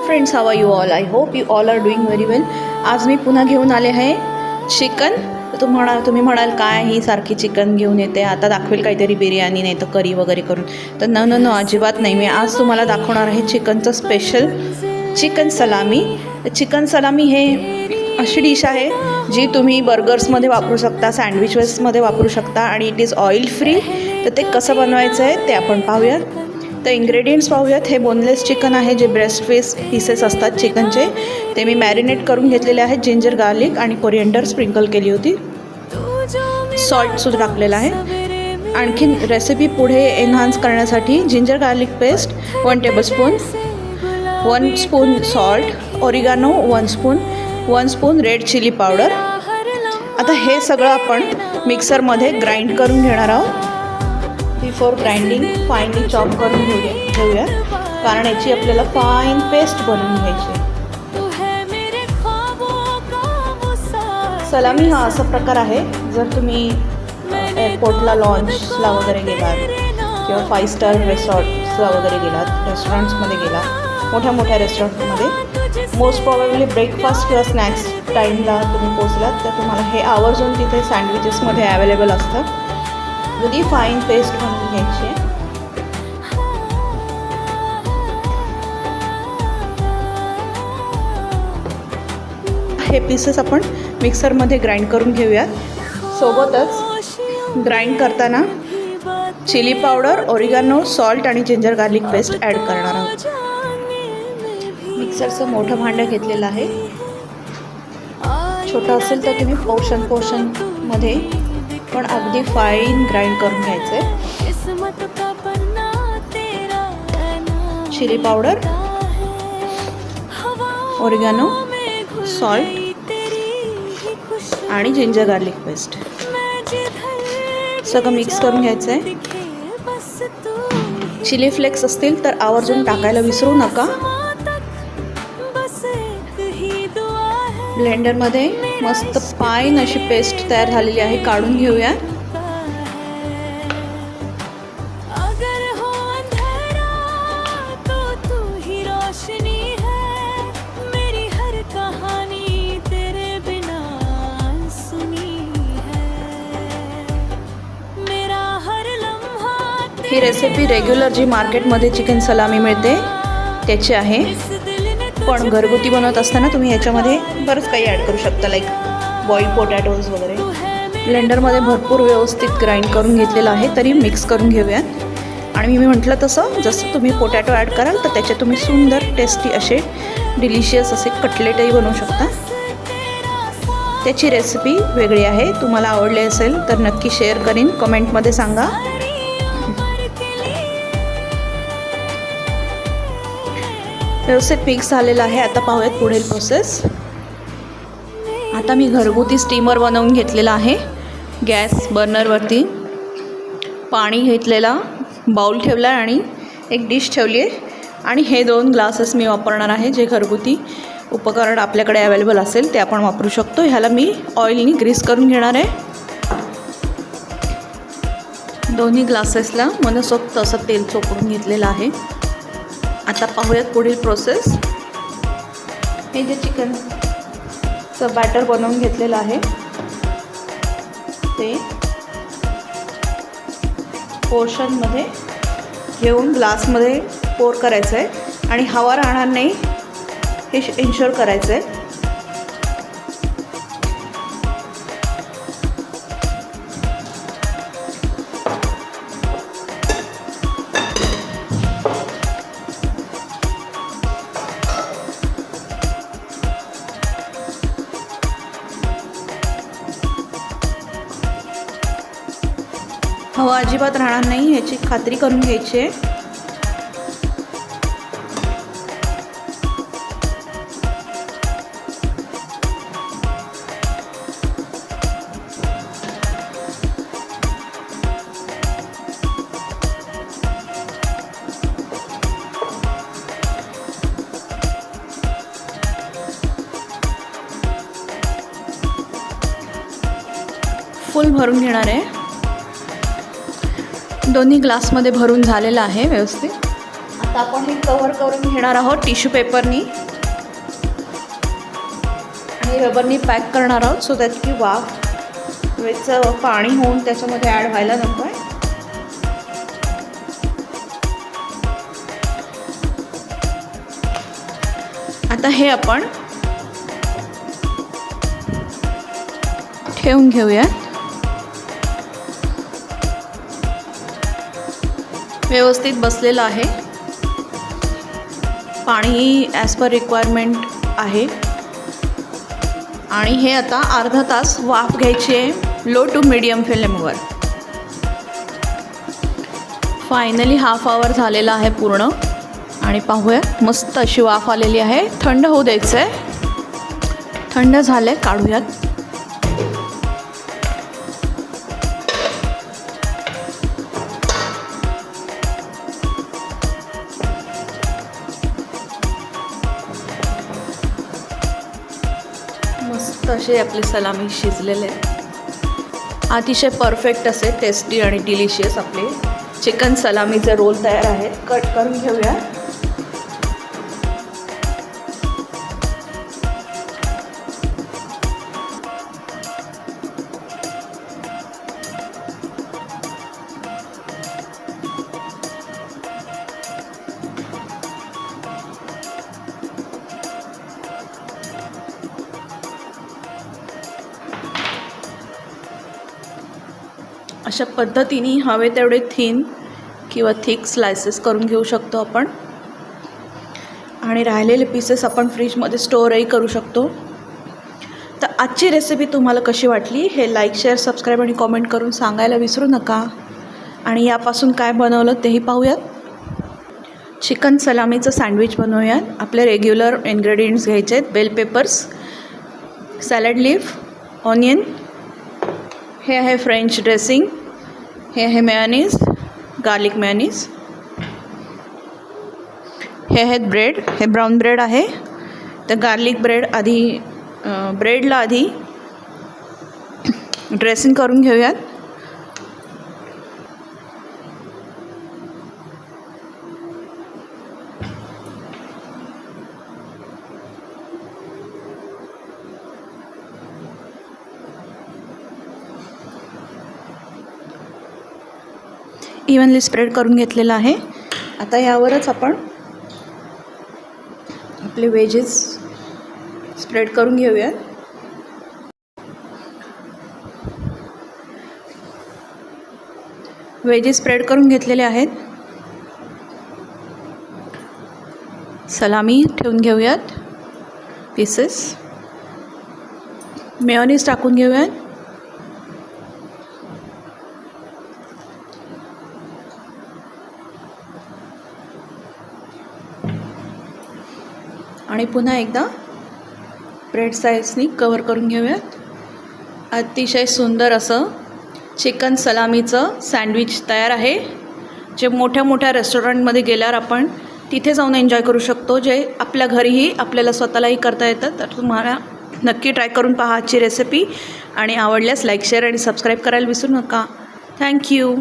Friends, how are you all? I hope you all are doing very well. आज मी पुन्हा घेऊन आले आहे चिकन. तुम्ही म्हणाल काय ही सारखी चिकन घेऊन येते, आता दाखवेल काहीतरी बिर्याणी नाही तर करी वगैरे करून. तर न अजिबात नाही. मी आज तुम्हाला दाखवणार आहे चिकनचं special chicken salami. Chicken salami हे अशी डिश आहे जी तुम्ही बर्गर्समध्ये वापरू शकता, सँडविचेसमध्ये वापरू शकता आणि इट इज ऑइल फ्री. तर ते कसं बनवायचं आहे ते आपण पाहूयात. तर इंग्रेडियंट्स पाहूयात. हे बोनलेस चिकन आहे, जे ब्रेस्ट पीसेस असतात चिकनचे, ते मी मॅरिनेट करून घेतलेले आहेत. जिंजर गार्लिक आणि कोरिएंडर स्प्रिंकल केली होती. सॉल्टसुद्धा टाकलेला आहे. आणखीन रेसिपी पुढे एन्हान्स करण्यासाठी ginger garlic paste 1 tablespoon, 1 spoon salt, oregano 1 spoon red chilli powder. आता हे सगळं आपण मिक्सरमध्ये ग्राइंड करून घेणार आहोत. बिफोर ग्राइंडिंग फाईनली चॉप करून घेऊया, कारण याची आपल्याला फाईन पेस्ट बनवून घ्यायची. सलामी हा असा प्रकार आहे, जर तुम्ही एअरपोर्टला लॉन्चला वगैरे गेलात किंवा 5 स्टार रिसॉर्ट्सला वगैरे गेलात, रेस्टॉरंट्समध्ये गेलात, मोठ्या रेस्टॉरंटमध्ये, मोस्ट प्रॉबेबली ब्रेकफास्ट किंवा स्नॅक्स टाईमला तुम्ही पोचलात तर तुम्हाला हे आवर्जून तिथे सँडविचेसमध्ये अवेलेबल असतं. ती फाईन पेस्ट बनवून घ्यायची आहे. हे पीसेस आपण मिक्सरमध्ये ग्राइंड करून घेऊयात. सोबतच ग्राइंड करताना चिली पावडर, ऑरिगानो, सॉल्ट आणि जिंजर गार्लिक पेस्ट ॲड करणार आहोत. मिक्सरचं मोठं भांडं घेतलेलं आहे. छोटं असेल तर तुम्ही पोर्शनमध्ये पण अगदी फाईन ग्राइंड करून घ्यायचं आहे. चिली पावडर, ऑरिगानो, सॉल्ट आणि जिंजर गार्लिक पेस्ट सगळं मिक्स करून घ्यायचं आहे. चिली फ्लेक्स असतील तर आवर्जून टाकायला विसरू नका. ब्लेंडरमध्ये मस्त फाईन अशी पेस्ट तयार झालेली आहे, काढून घेऊया. ही रेसिपी रेग्युलर जी मार्केटमध्ये चिकन सलामी मिळते त्याची आहे, पण घरगुती बनवत असताना तुम्ही याच्यामध्ये बरंच काही ॲड करू शकता, लाईक बॉइल्ड पोटॅटोज वगैरे. ब्लेंडरमध्ये भरपूर व्यवस्थित ग्राइंड करून घेतलेलं आहे, तरी मिक्स करून घेऊयात. आणि मी म्हटलं तसं जसं तुम्ही पोटॅटो ॲड कराल तर त्याचे तुम्ही सुंदर टेस्टी असे डिलिशियस असे कटलेटही बनवू शकता. त्याची रेसिपी वेगळी आहे. तुम्हाला आवडली असेल तर नक्की शेअर करीन, कमेंटमध्ये सांगा. व्यवस्थित मिक्स झालेलं आहे. आता पाहूयात पुढील प्रोसेस. आता मी घरगुती स्टीमर बनवून घेतलेला आहे. गॅस बर्नरवरती पाणी घेतलेला, बाउल ठेवला आणि एक डिश ठेवली आहे. आणि हे 2 ग्लासेस मी वापरणार आहे. जे घरगुती उपकरण आपल्याकडे अवेलेबल असेल ते आपण वापरू शकतो. ह्याला मी ऑइलनी ग्रीस करून घेणार आहे. दोन्ही ग्लासेसला मनसोक्त असं तेल चोपडून घेतलेलं आहे. आता पाहूयात पुढील प्रोसेस. हे जे चिकनचं बॅटर बनवून घेतलेलं आहे ते पोर्शनमध्ये घेऊन ग्लासमध्ये पोर करायचं आहे आणि हवा राहणार नाही हे इन्शुअर करायचं आहे. हवा अजिबात राहणार नाही याची खात्री करून घ्यायची आहे. फुल भरून घेणार आहे. दोन्ही ग्लासमध्ये भरून झालेलं आहे व्यवस्थित. आता आपण हे कव्हर करून घेणार आहोत टिश्यू पेपरनी आणि रबरनी पॅक करणार आहोत सो दॅट की वाफेचं पाणी होऊन त्याच्यामध्ये ॲड व्हायला नको आहे. आता हे आपण ठेवून घेऊया. व्यवस्थित बसलेलं आहे. पाणी ॲज पर रिक्वायरमेंट आहे आणि हे आता अर्धा तास वाफ घ्यायची आहे लो टू मीडियम फ्लेमवर. फायनली हाफ आवर झालेला आहे पूर्ण आणि पाहूया मस्त अशी वाफ आलेली आहे. थंड होऊ द्यायचं आहे. थंड झालं आहे, काढूयात. मस्त अशी आपली सलामी शिजलेले आहे. अतिशय परफेक्ट असे टेस्टी आणि डिलिशियस आपले चिकन सलामीचे रोल तयार आहेत. कट करून घेऊया. अशा पद्धतीने हवे तेवढे थिन किंवा थिक स्लायसेस करून घेऊ शकतो आपण आणि राहिलेले पीसेस आपण फ्रीजमध्ये स्टोअरही करू शकतो. तर आजची रेसिपी तुम्हाला कशी वाटली हे लाईक, शेअर, सबस्क्राईब आणि कॉमेंट करून सांगायला विसरू नका. आणि यापासून काय बनवलं तेही पाहूयात. चिकन सलामीचं सँडविच बनवूयात. आपले रेग्युलर इन्ग्रेडियंट्स घ्यायचे आहेत. Bell peppers, salad leaf, onion, हे आहे फ्रेंच ड्रेसिंग, हे आहे मेयोनीज, गार्लिक मेयोनीज, हे आहेत ब्रेड, हे ब्राऊन ब्रेड आहे. तर गार्लिक ब्रेड आधी ब्रेडला आधी ड्रेसिंग करून घेऊयात. इव्हनली स्प्रेड करून घेतलेला आहे. आता यावरच आपण आपले वेजेस स्प्रेड करून घेऊया. वेजेस स्प्रेड करून घेतलेले आहेत. सलामी ठेवून घेऊयात पीसेस. मेयोनीज टाकून घेऊयात. आणि पुन्हा एकदा ब्रेड साईजनी कवर करून घेऊयात. अतिशय सुंदर असं चिकन सलामीचं सँडविच तयार आहे, जे मोठ्या मोठ्या रेस्टॉरंटमध्ये गेल्यावर आपण तिथे जाऊन एन्जॉय करू शकतो, जे आपल्या घरीही आपल्याला स्वतःलाही करता येतं. तर तुम्हाला नक्की ट्राय करून पहा आजची रेसिपी आणि आवडल्यास लाईक, शेअर आणि सबस्क्राईब करायला विसरू नका. थँक्यू.